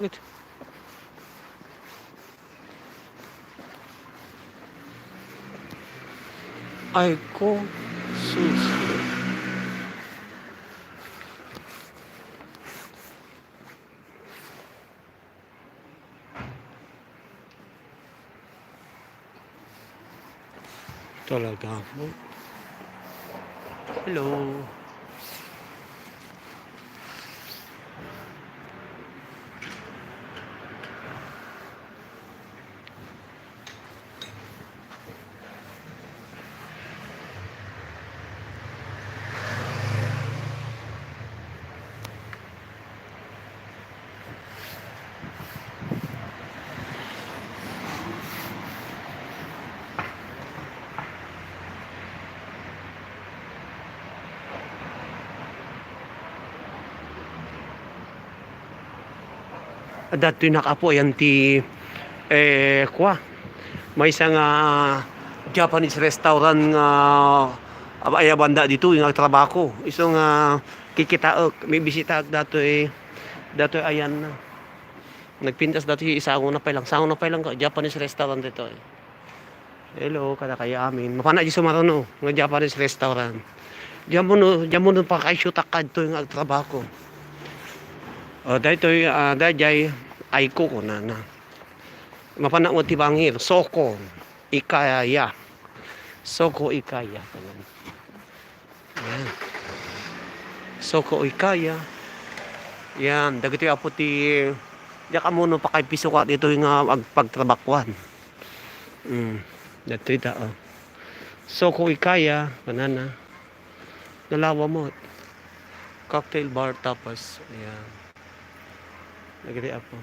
Wait. Ay ko susi. Talaga po. Hello. Dati nakapo yan ti kwa. May isang Japanese restaurant nga abaya banda dito yung trabaho. Isang kikitaok, may bisita dato dato ayan na. Nagpintas dati isa ako na pailang, sa na pailang ka Japanese restaurant dito eh. Hello, kada kaya amin. Mapana di sumarono ng Japanese restaurant. Diyan mo no pa kay shoot akad to yung trabaho. O dahito dahil ay ko na na. Mapana mo tibangir, soko, ikaya. Soko ikaya. Yan. Soko ikaya. Yan, dagito yung apo ti diya ka muna pa kay piso ka dito yung pagtrabakwan. Dito ita oh. Soko ikaya, banana. Nalawa mo. Cocktail bar tapas. Ayan. Nagri ako.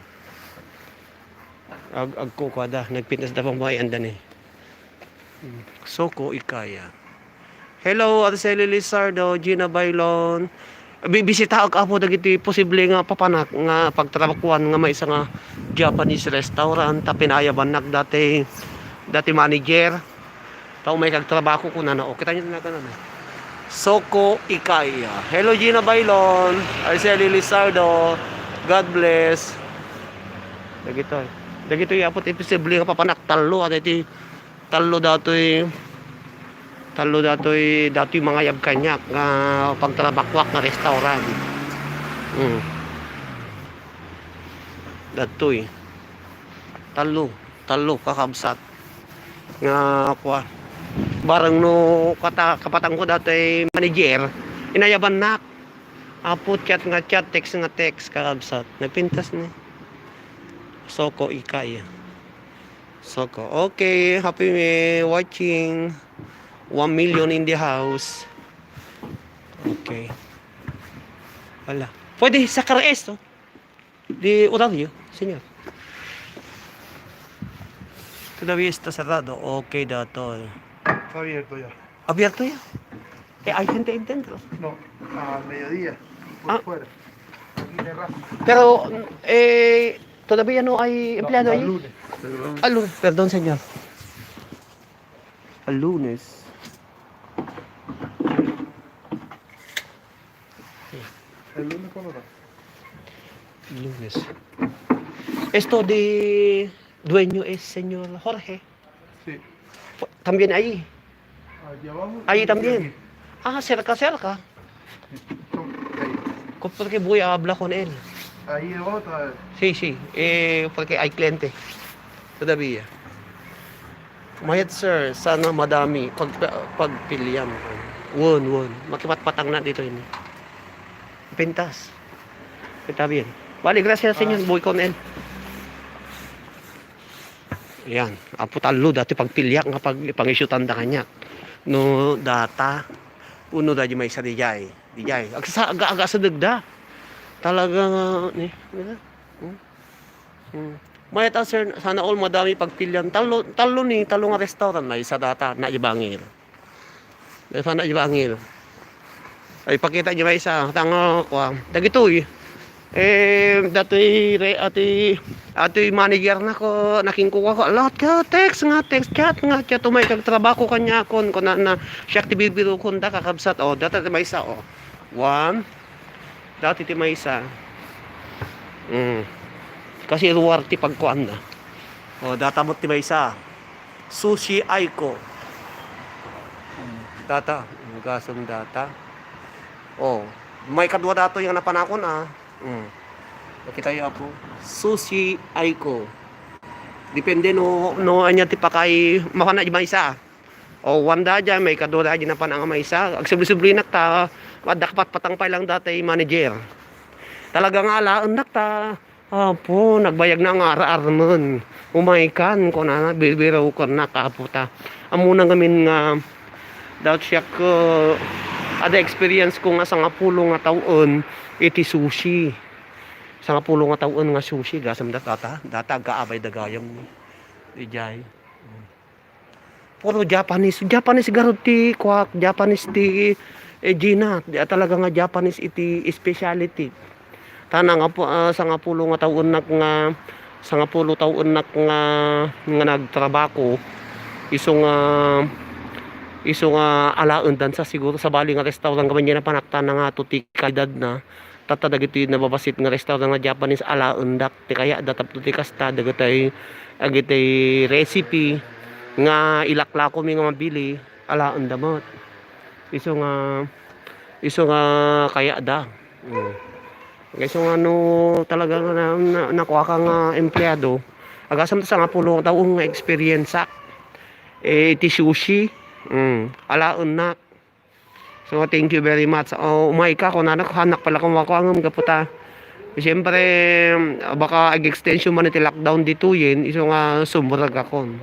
Agko ko da. Nagpintas da pang bayan dan eh. Soko ikaya. Hello, Arceli Lizardo, Gina Bailon. Bibisita ako po dagiti posible nga papanak nga pagtrabakuan nga may isa nga Japanese restaurant ta pinayaban dati manager. Tao may kagtrabaho ko na na. O kita niyo na kanan. Soko ikaya. Hello Gina Bailon, Arceli Lizardo. God bless. Dagito yapot imposible nga papanak talo at iti talo datoy mga yab kanyak nga pagtrabakwak nga restaurant. Datoy talo kakabsat nga kwa barang no kapatang ko datoy manager inayaban nak apot chat nga chat text nga text kakabsat nagpintas ni Soko ikaya. Soko. Okay, happy me watching. 1 million in the house. Okay. Wala. Pwede sacar esto. De horario, señor. Todavía está cerrado. Okay, dato. Está abierto ya. ¿Abierto ya? ¿Hay gente dentro? No, a mediodía, por fuera. Aquí de raza. Pero, todavía no hay empleado ahí. Al lunes. Al lunes, perdón, señor. Al lunes. ¿El lunes cuándo está? Lunes. Esto de dueño es señor Jorge. Sí. También ahí. Allí abajo. Ahí y también. aquí. Ah, cerca. Ahí. Porque voy a hablar con él. Ahí abajo está. Sí. Porque hay cliente. Todavía. Mayat sir, sana madami pagpiliam. Won. Makipatpatang na dito ini. Pintas. Está bien. Vale, gracias señor. Voy con él. Yan. Apo talo dati pagpilyak nga pangisyutan da kanya. No data. Uno da may isa dijay. Aga sa dagda. Talaga ni. Mayat sir, sana all madami pagpilyan. Talo nga restaurant na isa data na ibangir. Sana ibangir. Ay pakita niyo may isa tanga ko. Dagitoy. Datoy atoy manager na ko naking kuha ko lot ka text chat tumay kag trabaho kanya kon na siya bibiro kon da kakabsat data may isa one dati ti may isa Kasi ruwarte pagkuan na. O, data mo ti may isa. Sushi Aiko. Data. Gasong data. O, may kadwa dato yung napanakon Nakita yung ako. Sushi Aiko. Depende no anya ti pakay makana di may isa. O wanda dyan, may kadwa dyan na panang may isa. Agsubli-subli nakta. Dakpat patangpay lang dati manager. Talaga nga alaan nakta. Apo, nagbayag na nga araarman. Umaykan ko na, bibiraw ko na kaputa. Amuna ngamin nga, daw siya ko, ada experience ko nga sa nga pulo nga taon, iti sushi. Sa nga pulo nga taon nga sushi, gasam data gaabay dagayam. Ijay. Puro Japanese garot ti kwak, Japanese ti Gina. Talaga nga Japanese iti speciality. Tana nga po sa nga pulo nga taon nak nga sa nga pulo taon nak nga nagtrabaho iso nga alaon dan sa siguro sa bali nga restaurant gaman na panakta na nga tuti kalidad na tatadagiti nababasit nga restaurant nga Japanese alaon dak ti kaya datap tuti kasta dagatay agitay recipe nga ilakla ko mi nga mabili alaon damot iso nga kaya da guys, yung talaga nakuha kang empleyado. Agasam sa nga pulo taong experience iti sushi. Alaon na. So, thank you very much. Umay ka, kung hanak pala kung wakuangam ka puta. Siyempre, baka ag-extension man iti lockdown dito yun. Iso nga sumurag ako.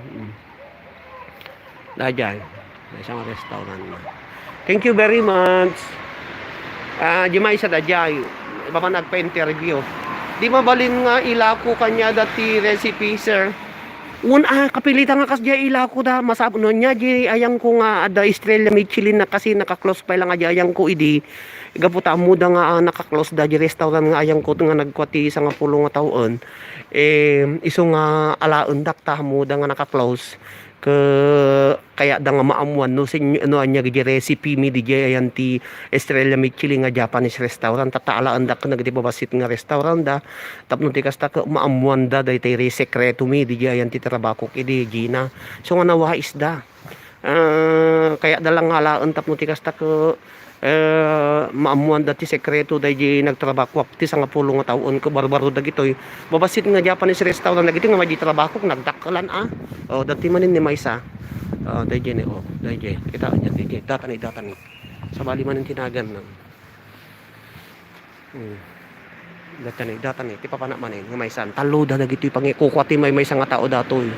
Dahil isang restaurant na. Thank you very much. Di may isa dahil. Iba pa nagpa-interview. Di mabalin nga ilako kanya dati recipe, sir. Kapilitan nga kasi ilako da. Masab no niya, ayang ko nga ada Estrella Michelin na kasi naka-close pa lang nga ayang ko idi. Igaputa muda nga naka-close da di restaurant nga ayang ko nga nagkwati sa nga pulo nga taon. Iso nga alaon dakta muda nga naka-close. Kaya da nga maamuan no anya di recipe mi di ayan ti Estrella Michelin nga Japanese restaurant tataalaan da nagdi babasit nga restaurant da tapno ti kasta ka maamuan da daytay sekreto mi di ayan ti trabaho idi Gina so nga nawa isda kaya da lang alaan tapno ti kasta ka maamuan dati sekreto dahil nagtrabaho ti sa nga pulo nga taon ko barbaro dagitoy babasit nga Japanese restaurant dagiti nga madi trabaho nagdakkalan dati manin ni Maysa dahil dahil kita nya datan sa bali manin tinagan nang datan ti papana manin nga Maysa taluda dagitoy pangikukwati may Maysa nga tao datoy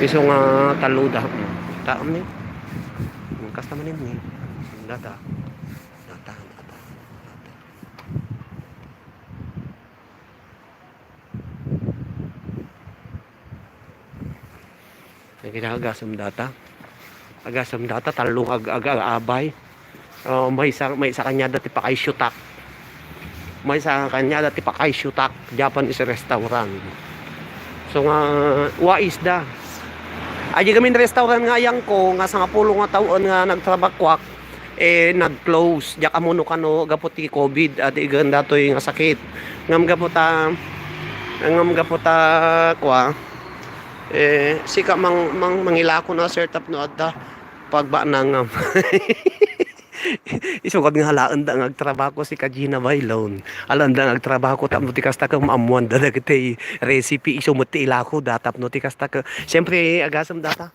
iso nga taluda taam ni kasta manin ni data. Agasam data talong ag-abay. May sa kanya dati pa kay Shutak. May sa kanya dati pa kay Shutak, Japanese restaurant. So nga wais da. Aji kami restaurant nga yang ko nga sa nga pulo nga taon nga nagtrabakwak nag-close jak amuno kano gaputi COVID at igan datoy nga sakit ngam gaputa kwa sika mangilako na sir tap no adda pagba nangam isugad nga halaan da nagtrabaho si Kajina Bailon alam da nagtrabaho tap no tikasta ka maamuan da dagiti recipe isumuti ilako datap no tikasta ka siyempre agasam data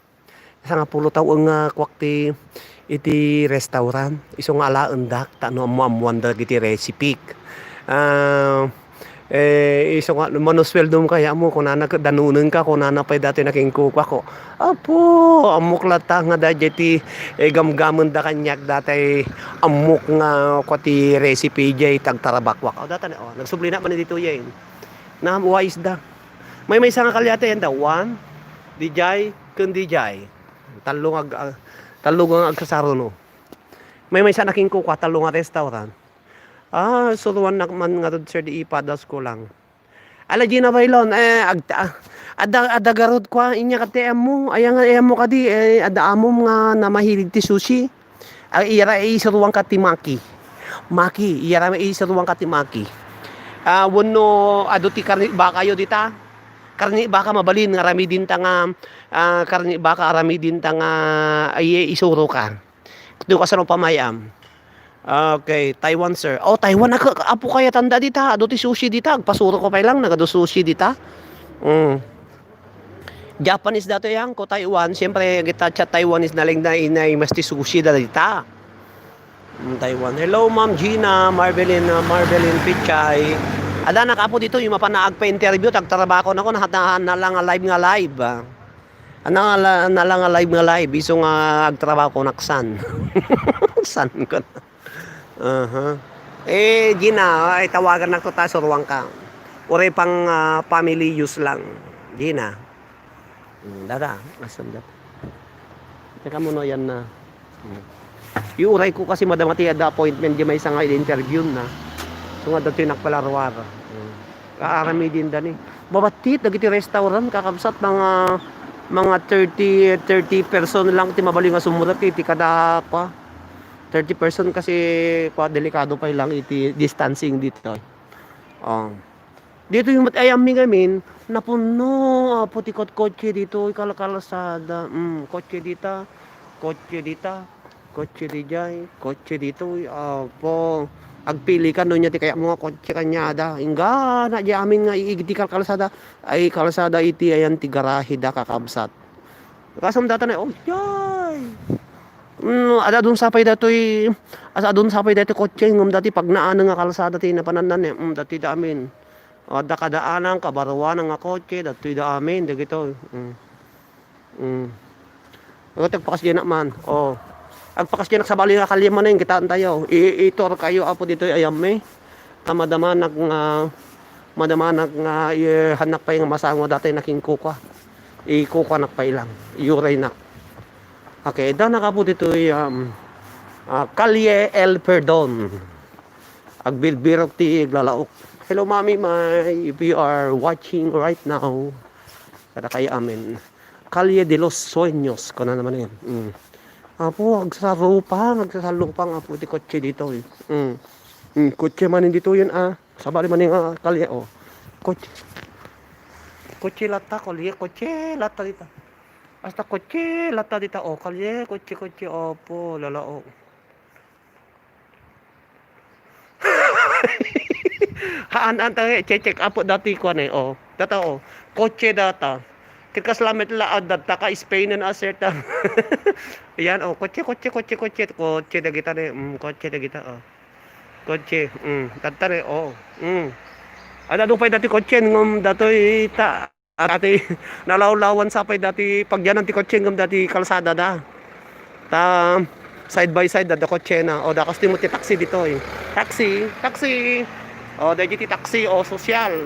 sa nga pulo taon nga kwakti iti restaurant iso nga alaan dak tano maamuan da dagiti recipe iso nga manusweldo mo kaya mo kung danunan ka kung nanapay dati naking kuka ko apo amok lata nga dati gamgamon da kanyak dati amok nga kwati recipe jay tagtarabakwak dati nagsubli na man dito yan na wise da may isa nga kalyate yan da one dijay kundi jay talong agsasaro no may isa naking kuka talong restaurant suluan na man nga sir di ipadas ko lang. Ala Gina Bailon, ada garod ko inya kate mo, ayang mo kadi ada amom nga na mahilig ti sushi. Ira suruang kati maki. Maki, ira suruang kati maki. Wenno adu ti karni baka yo dita. Karni baka mabalin nga rami din ta nga karni baka arami din ta nga ay isuro ka. Kuno ka sa pamayam. Okay, Taiwan sir. Oh, Taiwan apo kaya tanda dita. Adu ti sushi dita. Agpasuro ko pa lang nagado sushi dita. Mm. Japanese dato yang ko Taiwan. Siyempre kita chat Taiwanese na lang na inay mas ti sushi dita. Taiwan. Hello Ma'am Gina, Marvelin Pichay. Ada na kapo dito yung mapanaag pa interview tagtrabaho na ko na lang live nga live. Na lang nga live iso nga agtrabaho ko naksan. San ko. Gina, ay tawagan na ko ta suruang ka. Ore pang family use lang. Gina. Dada, asam dat. Teka mo no yan na. Iuray ko kasi madamati ada appointment di may isang interview na. So nga dati nakpalarwar. Kaarami din dani. Babatit dagiti restaurant kakabsat mga 30 person lang ti mabali nga sumurat iti kada pa. 30 person kasi kwa delikado pa lang iti distancing dito. Dito yung ayam mi gamin napuno putikot kotse dito kalakalasada. Kotse dita. Kotse di jay, kotse dito, po, agpili ka no niya ti kaya mga kotse kanyada, ingga na di amin nga iigdi kalsada, ay kalsada iti ayan ti garahe da kakabsat. Kasam data na, oh jay, ada dun sapay datoy, asa dun sapay datoy kotse, ngum dati pag naan nga kalsada ti napanandan dati da amin, da kadaanan, kabarwan nga kotse, datoy da amin, da gito, tagpakas dyan naman, agpakas dyan sa bali nga kalima na yung kitaan tayo. Itor kayo apo dito ayam me. Madamanak nga hanak pa yung masango dati naking kuka. Kuka nak pa ilang. Yuray nak. Okay, dan nakapo dito Kalye El Perdon. Agbilbirok ti iglalaok. Hello mami, if you are watching right now. Kada kayo amin. Kalye de los Sueños. Kung na naman yan. Apo, nagsasalupang apo di kotse dito kotse man dito yun sabali man yung kalye kotse lata dito hasta kotse lata dito kalye kotse opo lalao haan check apo dati ko na data kotse data Kikas lamet la data ka Spain na aserta. Ayan kotse da kita ne kotse da kita kotse data ne ada dupay dati kotse ngom datoy ta ati nalawlawan sapay dati pagyanan ti kotse ngom dati kalsada da ta side by side da kotse na da kasi mo ti taxi dito taxi da ti taxi social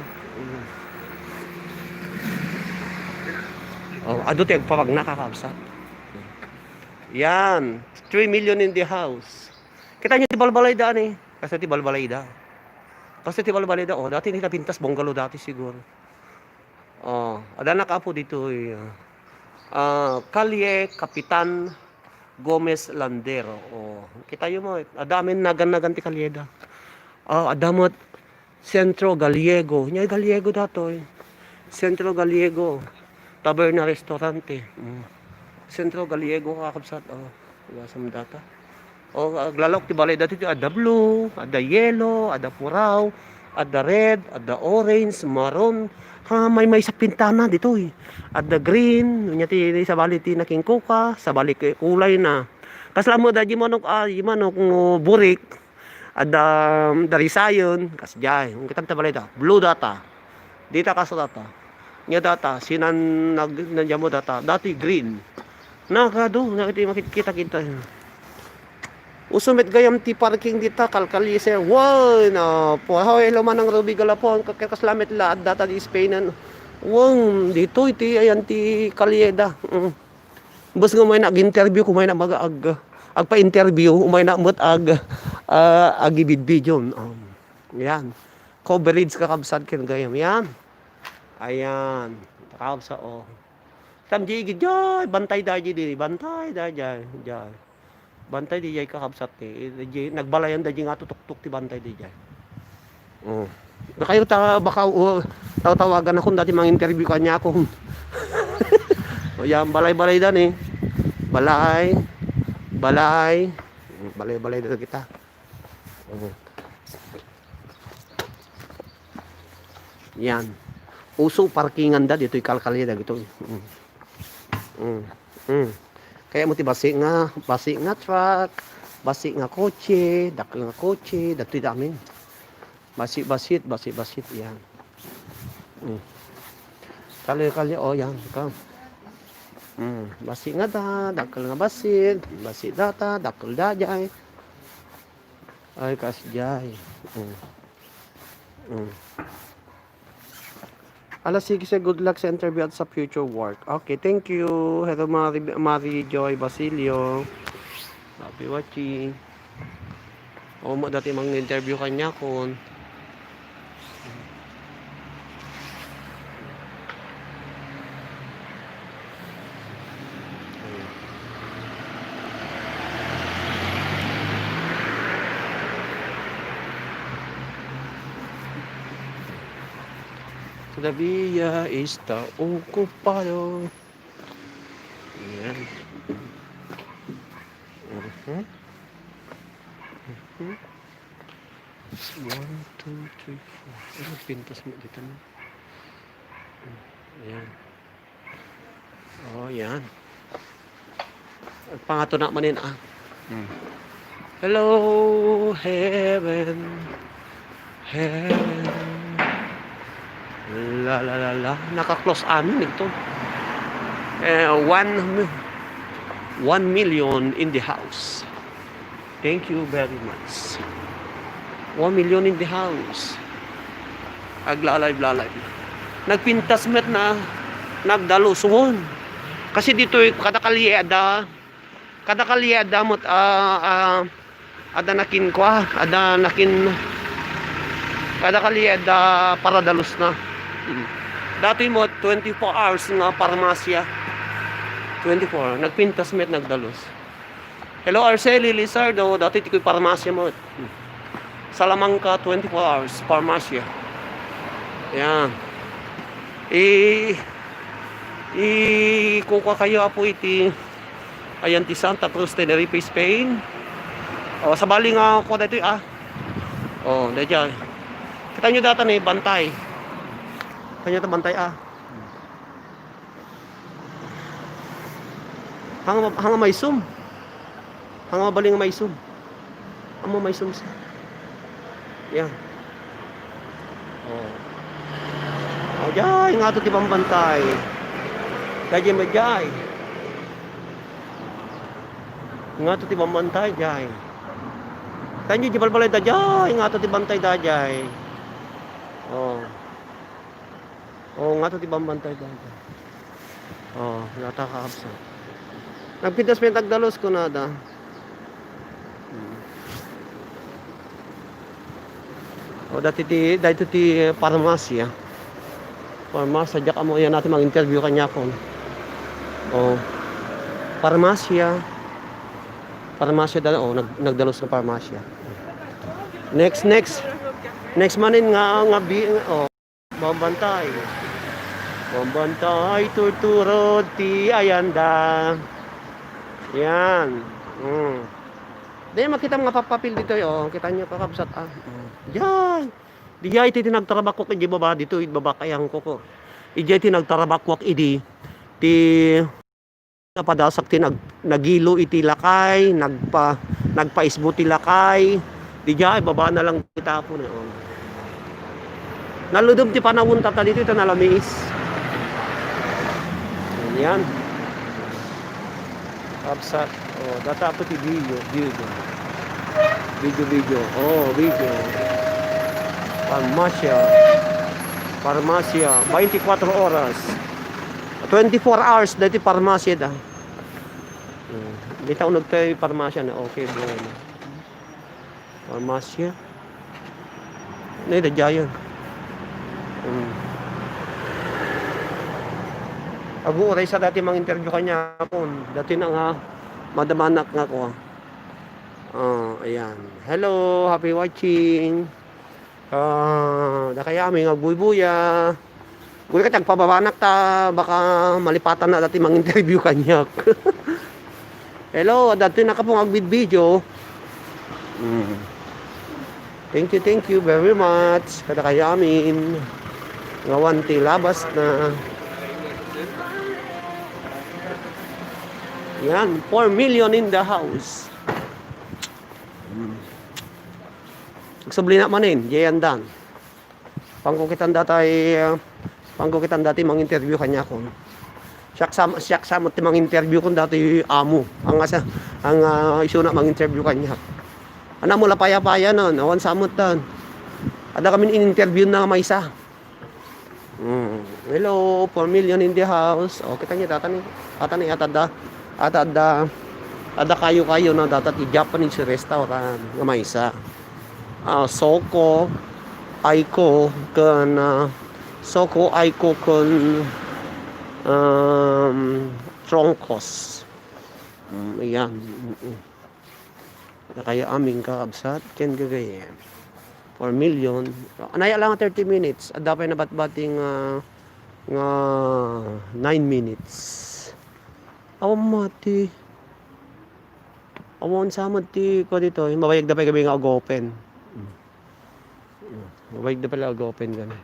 ado ti agpapag nakakabsat. Yan, 3 million in the house. Kita nyo ti balbalay da Kasi ti balbalay da. Dati nila pintas bungalow dati siguro. Ada nakapo dito Kalye Kapitan Gomez Landero. Kita mo, adamin nagan ti kalyeda. Adamot Centro Gallego. Nya Gallego dato Centro Gallego. Taberna Restaurante. Centro Gallego kakabsat. Gasam data. Aglalok ti balay dati ada blue, ada yellow, ada puraw, ada red, ada orange, maroon. May sa pintana dito Ada green, nya ti sa bali ti naking kuka, sa bali kulay na. Kaslamo da manok burik. Ada dari sayon, kasjay. Kita ta balay da. Blue data. Dita kaso data. Nya data sinan nandiamo data dati green nakado makikita kita usumit gayam ti parking dita kalkali sir na po hello man ang Ruby Galapon kakaslamit la data di Spain dito iti ayan ti kalyeda bus nga may nag-interview kumay na agpa-interview umay na mot agibidbidyon yan coverage kakabsad kin gayam yan. Ayan, takawag sa Tamji gidjay, bantay daji di, bantay daji. Bantay di jay kakabsat ti. Nagbalayan daji nga tutok-tuk ti bantay di jay. Kayo baka tawagan ako dati mga interview kanya ako. O yan, balay-balay dan eh. Balay. Balay. Balay-balay dito kita. Yan. Uso parkingan da dito ikalkalya da gito. Kaya mo ti basi nga truck, basi nga kotse, dakil nga kotse, dati dami. Basi-basit yan. Kalya oh yan, ka. Basi nga da, dakil nga basit, basi data, dakil dajay. Ay kasjay. Alas sige sa good luck sa interview at sa future work. Okay, thank you. Hello Marie Joy Basilio. Happy watching. O mo dati mang interview kanya kon. Todavía está ocupado. Yan. One, two, three, four. Ano pintas mo dito na? Ayan. Oh, yan. Pangato na manin ah. Hello, heaven. Heaven. La la la la. Naka-close amin ito. 1 million in the house. Thank you very much. 1 million in the house. Aglalay. Nagpintas met na nagdaluson. Kasi dito kada kaliada mot ada nakin kwa, ada nakin kada kaliada para dalus na. Dati mo 24 hours nga parmasya. 24 nagpintas met nagdalos. Hello Arceli Lizardo, dati tikoy parmasya mo. Salamangka 24 hours parmasya. Yan. Kuha kayo apo iti ayan ti Santa Cruz Tenerife Spain. O sa bali nga ko dito O dadya. Kita nyo data ni bantay. Kanya ta bantay Hanga may sum. Hanga baling may sum. Amo may sum sa. Yan. Oh, jay nga to ti bantay. Kaya majay. Nga to ti bantay jay. Kanyo di balbalay da jay, nga to ti bantay da jay. Oh, nga to ti bantay da jay. Oh, nata kaabsa. Nagpintas may tagdalos ko nada. O dati ti parmasya. Parmasya jak amo yan natin mag-interview kanya ko. O parmasya. Parmasya nagdalos ng parmasya. Next manin nga bambantay. Bambantay turturod ti ayanda. Yan. Dahil makita mga papapil dito kita nyo kakabsat Yan. Dijay ti nagtarabakwak iji baba dito ibaba kayang ko. Ijay ti nagtarabakwak idi ti napadasak ti nagilo iti lakay, nagpaisbo ti lakay. Dijay baba na lang kita po na. Naludom ti panawon tata dito ito nalamis. Yan. Kapsat. Data po ti video. Video. Video. Parmasya. 24 oras. 24 hours dati parmasya da. Di tayo nagtayo parmasya na okay doon. Parmasya. Da yun. Ago oray sa dati mang interview kanya po. Dati na nga madamanak nga ko. Ayan. Hello, happy watching. Da kaya aming agbuybuya. Guli ka pababanak ta baka malipatan na dati mang interview kanyak. Hello, dati na ka pong video. Thank you very much. Kada kaya amin. Ngawan ti labas na. Yan, 4 million in the house. Sabli na manin, jayan dan. Pangkukitan dati mang interview kanya ko. Siyak samot ti mang interview ko dati amo. Ang isu na mang interview kanya. Ana mula paya-paya nun, awan samot dan. Ada kami in-interview na may isa. Hello, 4 million in the house. O, kita niya tatani ada kayo na datat i Japanese restaurant nga may isa. Soko Aiko kon Troncos. Ayan. Kaya aming kaabsat ken gagayen 4 million anaya lang 30 minutes at dapat na batbating nga 9 minutes mati awon samad ti ko dito mabayag dapat kami nga open mabayag dapat open kami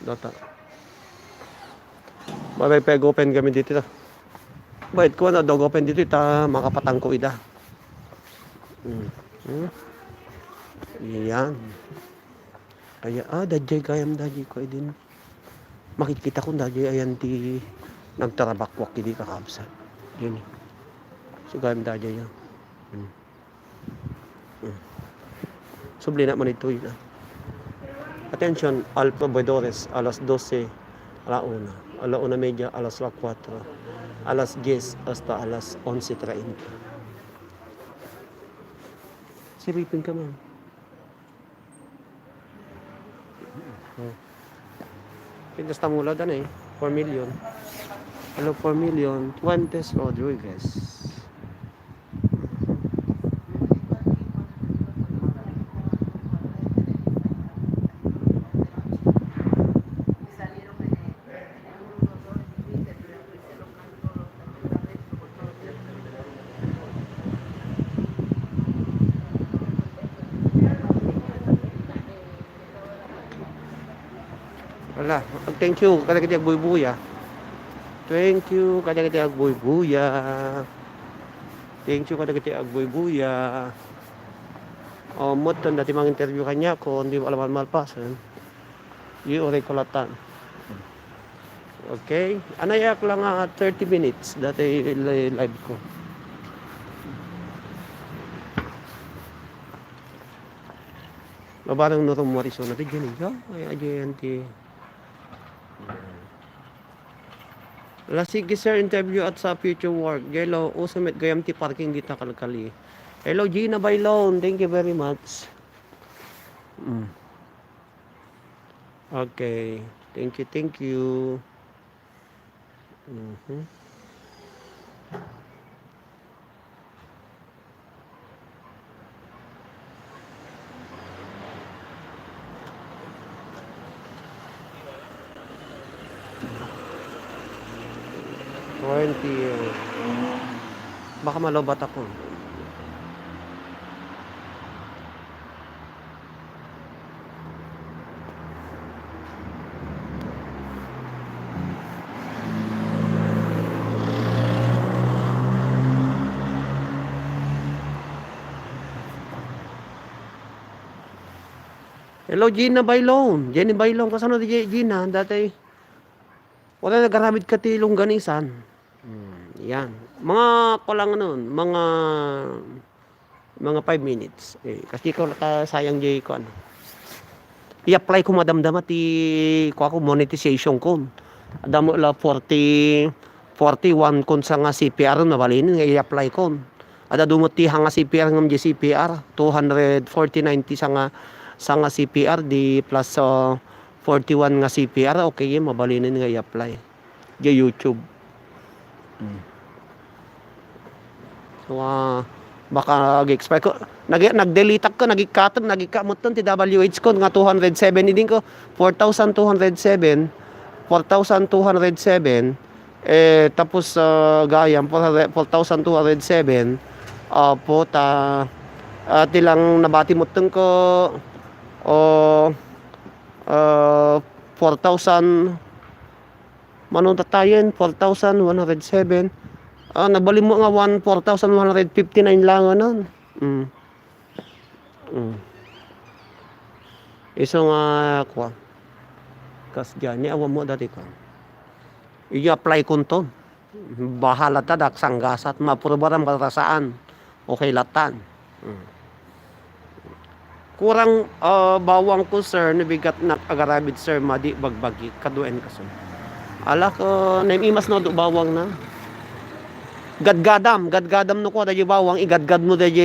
data mabayag open kami dito bayad ko na open dito ita makapatang ko ida. Yan. Kaya dadjay kayam dadjay ko din. Makikita ko dadjay ayan ti nagtarabakwak kidi kakabsat. Yun. So kayam dadjay yan. Subli na man ito yun. Attention, Alphabadores, alas 12, alauna media, alas 4, alas 10, hasta alas 11:30. Silipin ka man. Pintas tamula dan 4 million. Hello, 4 million. Fuentes Rodriguez. Wala. Thank you. Kada kita agbuy-buya. Thank you. Kada kita agbuy-buya. Thank you. Kada kita agbuy-buya. Muton dati mang interview kanya ko. Hindi mo alaman malpasan. Yung kulatan. Okay. Anayak lang 30 minutes. Dati live ko. Babarang nurong mariso na rin dyan. Ay, ayan ti. Sige sir, interview at sa future work. Hello, usumet gayam ti parking dita kalkali. Hello Gina Bailon, thank you very much. Okay, thank you. 20. Baka malobat ako. Hello Gina Bailon. Jenny Bailon kasano di Gina dati. Wala nagaramid ka ti longganisan. Yan. Mga kulang nun, mga 5 minutes. Kasi ko sayang jay ko ano. I-apply ko madamdama ti ko ako monetization ko. Adamo la 41 kon sa nga CPR na balinin nga i-apply ko. Ada dumot ti hanga CPR ngam di CPR 240.90 sa nga CPR di plus 41 nga CPR okay mabalinin nga i-apply. Di YouTube. So, Baka gi-expire ko. Nag-delete ko, nagikakamot ton ti WH ko nga 207 din ko 4,207 4,207 tapos gayam 4,207 po tilang nabati mo ko o 4,000 manong tatayen 4,107 nabali mo nga 4,159 lang nun. Iso nga kwa kas dyan ni awa mo dati ko i-apply ko to bahala tadak sanggasat mapurubaran batasaan okay latan. Kurang bawang ko sir nabigat na agarabid sir madi bagbagi kaduen kaso ala ko naimas na do bawang na gadgadam no ko dayo bawang igadgad mo dayo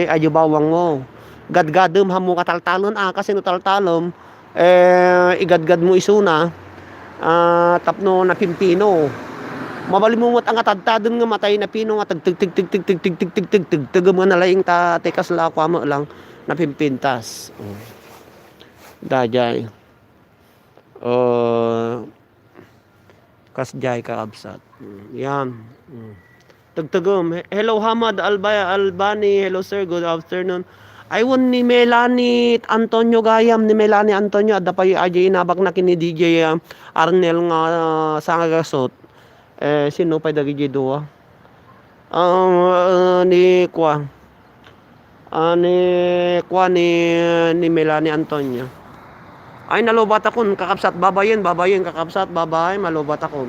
ayo bawang mo gadgadem hamo kataltalon kasi no taltalom igadgad mo isuna tapno na pimpino mabali mo ang atadtadon nga matay na pino nga tag mo na laing ta tekas la kwa mo lang na pimpintas dajay kasjay ka absat yan tagtagom hello Hamad Albani hello sir good afternoon aywan ni Melanie Antonio Gayam ni Melanie Antonio adda pa ajay inabak na kini DJ Arnel nga sangagasot sino pa dagi duwa ni Melanie Antonio ay nalobat akon kakapsat babayin kakapsat babay malobat akon